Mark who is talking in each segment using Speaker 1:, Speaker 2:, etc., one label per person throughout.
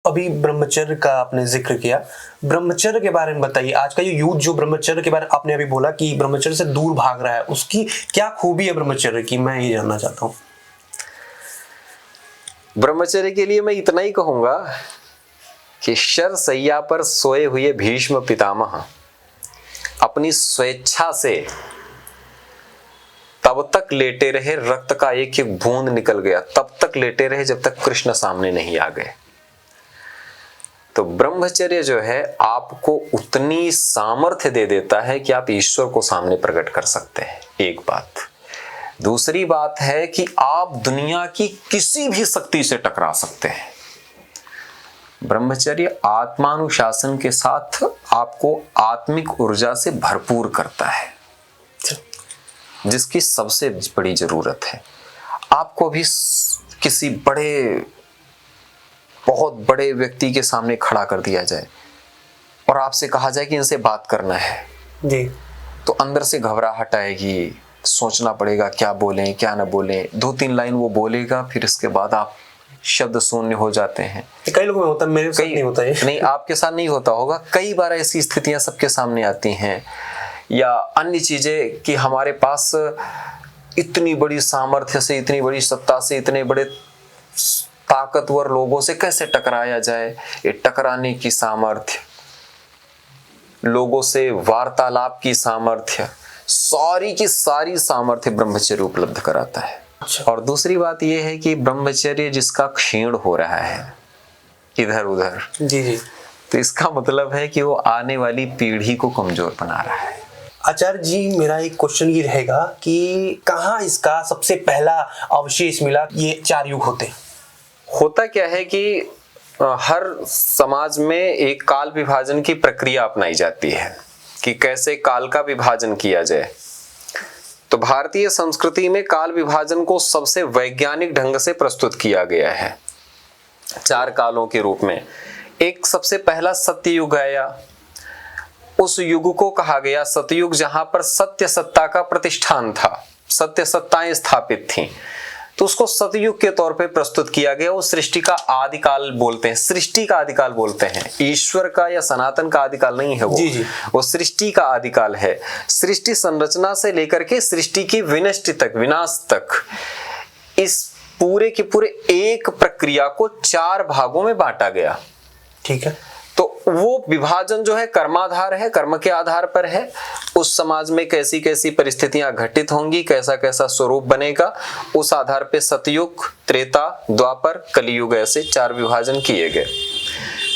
Speaker 1: अभी ब्रह्मचर्य का आपने जिक्र किया, ब्रह्मचर्य के बारे में बताइए। आज का ये यूथ जो ब्रह्मचर्य के बारे में आपने अभी बोला कि ब्रह्मचर्य से दूर भाग रहा है, उसकी क्या खूबी है ब्रह्मचर्य की, मैं ये जानना चाहता हूँ।
Speaker 2: ब्रह्मचर्य के लिए मैं इतना ही कहूंगा कि शरशैया पर सोए हुए भीष्म पितामह अपनी स्वेच्छा से तब तक लेटे रहे, रक्त का एक एक बूंद निकल गया, तब तक लेटे रहे जब तक कृष्ण सामने नहीं आ गए। तो ब्रह्मचर्य जो है आपको उतनी सामर्थ्य दे देता है कि आप ईश्वर को सामने प्रकट कर सकते हैं, एक बात। दूसरी बात है कि आप दुनिया की किसी भी शक्ति से टकरा सकते हैं। ब्रह्मचर्य आत्मानुशासन के साथ आपको आत्मिक ऊर्जा से भरपूर करता है, जिसकी सबसे बड़ी जरूरत है। आपको भी किसी बहुत बड़े व्यक्ति के सामने खड़ा कर दिया जाए और आपसे कहा जाए कि इनसे बात करना है
Speaker 1: जी,
Speaker 2: तो अंदर से घबराहट आएगी, सोचना पड़ेगा क्या बोलें क्या न बोलें। 2-3 लाइन वो बोलेगा, फिर इसके बाद आप शब्द शून्य हो जाते हैं।
Speaker 1: कई लोगों में होता है, मेरे साथ नहीं होता है।
Speaker 2: नहीं, आपके साथ नहीं होता होगा। कई बार ऐसी स्थितियां सबके सामने आती हैं, या अन्य चीजें कि हमारे पास इतनी बड़ी सामर्थ्य से, इतनी बड़ी सत्ता से, इतने बड़े ताकतवर लोगों से कैसे टकराया जाए। ये टकराने की सामर्थ्य, लोगों से वार्तालाप की सामर्थ्य, सारी की सारी सामर्थ्य ब्रह्मचर्य उपलब्ध कराता है। और दूसरी बात यह है कि ब्रह्मचर्य जिसका क्षीण हो रहा है इधर उधर,
Speaker 1: जी जी,
Speaker 2: तो इसका मतलब है कि वो आने वाली पीढ़ी को कमजोर बना रहा है।
Speaker 1: आचार्य जी, मेरा एक क्वेश्चन ये रहेगा कि कहाँ इसका सबसे पहला अवशेष मिला? ये 4 युग
Speaker 2: होता क्या है कि हर समाज में एक काल विभाजन की प्रक्रिया अपनाई जाती है कि कैसे काल का विभाजन किया जाए। तो भारतीय संस्कृति में काल विभाजन को सबसे वैज्ञानिक ढंग से प्रस्तुत किया गया है 4 कालों के रूप में। एक सबसे पहला सत्ययुग आया, उस युग को कहा गया सतयुग, जहां पर सत्य सत्ता का प्रतिष्ठान था, सत्य सत्ताएं स्थापित थीं, तो उसको सतयुग के तौर पे प्रस्तुत किया गया। वो सृष्टि का आदिकाल बोलते हैं, सृष्टि का आदिकाल बोलते हैं। ईश्वर का या सनातन का आदिकाल नहीं है वो,
Speaker 1: जी जी,
Speaker 2: वो सृष्टि का आदिकाल है। सृष्टि संरचना से लेकर के सृष्टि की विनष्टि तक, विनाश तक, इस पूरे के पूरे एक प्रक्रिया को 4 भागों में बांटा गया।
Speaker 1: ठीक है।
Speaker 2: तो वो विभाजन जो है कर्माधार है, कर्म के आधार पर है। उस समाज में कैसी कैसी परिस्थितियां घटित होंगी, कैसा कैसा स्वरूप बनेगा, उस आधार पे सतयुग, त्रेता, द्वापर, कलियुग, ऐसे 4 विभाजन किए गए।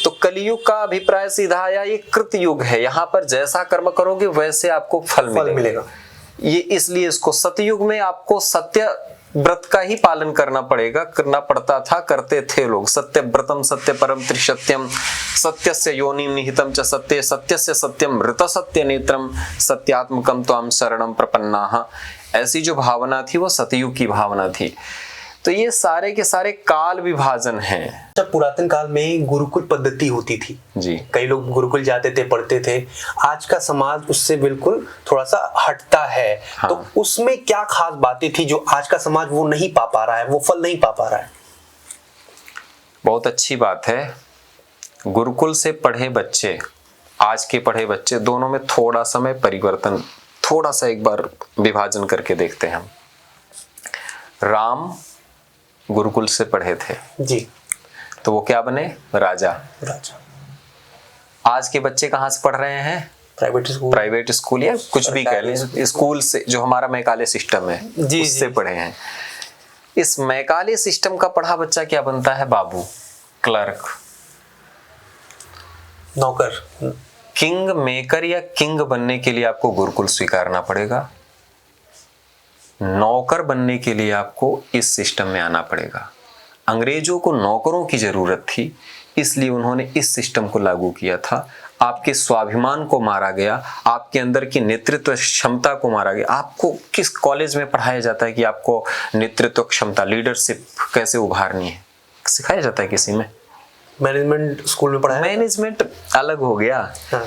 Speaker 2: तो कलियुग का अभिप्राय सीधा आया, ये कृत युग है, यहाँ पर जैसा कर्म करोगे वैसे आपको फल मिलेगा। ये इसलिए इसको सतयुग में आपको सत्य व्रत का ही पालन करना पड़ता था, करते थे लोग। सत्य व्रतम सत्य परम त्रिसत्यम, सत्यस्य योनिम निहितम च सत्ये, सत्यस्य सत्यम ऋत सत्य नेत्रम, सत्यात्मकम त्वाम शरणम प्रपन्नाः। ऐसी जो भावना थी वो सतयुग की भावना थी। तो ये सारे के सारे काल विभाजन हैं।
Speaker 1: जब पुरातन काल में गुरुकुल पद्धति होती थी
Speaker 2: जी,
Speaker 1: कई लोग गुरुकुल जाते थे, पढ़ते थे। आज का समाज उससे बिल्कुल थोड़ा सा हटता है।
Speaker 2: हाँ।
Speaker 1: तो उसमें क्या खास बातें थी जो आज का समाज वो नहीं पा पा रहा है, वो फल नहीं पा पा रहा है?
Speaker 2: बहुत अच्छी बात है। गुरुकुल से पढ़े बच्चे, आज के पढ़े बच्चे, दोनों में थोड़ा समय परिवर्तन, थोड़ा सा एक बार विभाजन करके देखते हैं हम। राम गुरुकुल से पढ़े थे
Speaker 1: जी,
Speaker 2: तो वो क्या बने? राजा।
Speaker 1: राजा।
Speaker 2: आज के बच्चे कहाँ से पढ़ रहे हैं?
Speaker 1: प्राइवेट स्कूल
Speaker 2: या कुछ भी कह लें, स्कूल से, जो हमारा मैकाले सिस्टम है
Speaker 1: जी,
Speaker 2: उससे पढ़े हैं। इस मैकाले सिस्टम का पढ़ा बच्चा क्या बनता है? बाबू, क्लर्क,
Speaker 1: नौकर।
Speaker 2: किंग मेकर या किंग बनने के लिए आपको गुरुकुल स्वीकारना पड़ेगा। नौकर बनने के लिए आपको इस सिस्टम में आना पड़ेगा। अंग्रेजों को नौकरों की जरूरत थी, इसलिए उन्होंने इस सिस्टम को लागू किया था। आपके स्वाभिमान को मारा गया, आपके अंदर की नेतृत्व क्षमता को मारा गया। आपको किस कॉलेज में पढ़ाया जाता है कि आपको नेतृत्व क्षमता, लीडरशिप कैसे उभारनी है? सिखाया जाता है किसी में?
Speaker 1: मैनेजमेंट स्कूल में पढ़ाया?
Speaker 2: मैनेजमेंट अलग हो गया।
Speaker 1: हाँ।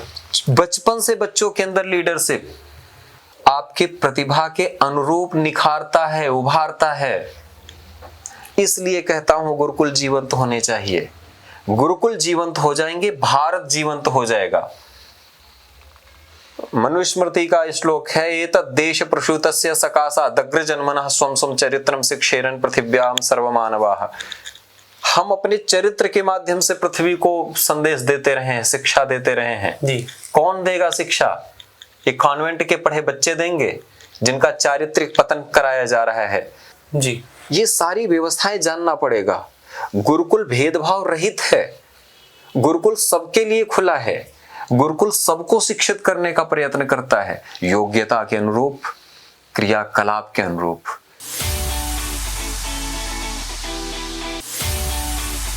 Speaker 2: बचपन से बच्चों के अंदर लीडरशिप आपके प्रतिभा के अनुरूप निखारता है, उभारता है। इसलिए कहता हूं गुरुकुल जीवंत होने चाहिए। गुरुकुल जीवंत हो जाएंगे, भारत जीवंत हो जाएगा। मनुस्मृति का श्लोक है, एतद् देश प्रसूतस्य सकाशा दग्र जन्मनः स्वं स्वं चरित्रम शिक्षेरन् पृथिव्याम सर्वमानवाः। हम अपने चरित्र के माध्यम से पृथ्वी को संदेश देते रहे हैं, शिक्षा देते रहे हैं
Speaker 1: जी।
Speaker 2: कौन देगा शिक्षा? ये कॉन्वेंट के पढ़े बच्चे देंगे जिनका चारित्रिक पतन कराया जा रहा है।
Speaker 1: जी।
Speaker 2: ये सारी व्यवस्थाएं जानना पड़ेगा। गुरुकुल भेदभाव रहित है, गुरुकुल सबके लिए खुला है, गुरुकुल सबको शिक्षित करने का प्रयत्न करता है, योग्यता के अनुरूप, क्रियाकलाप के अनुरूप।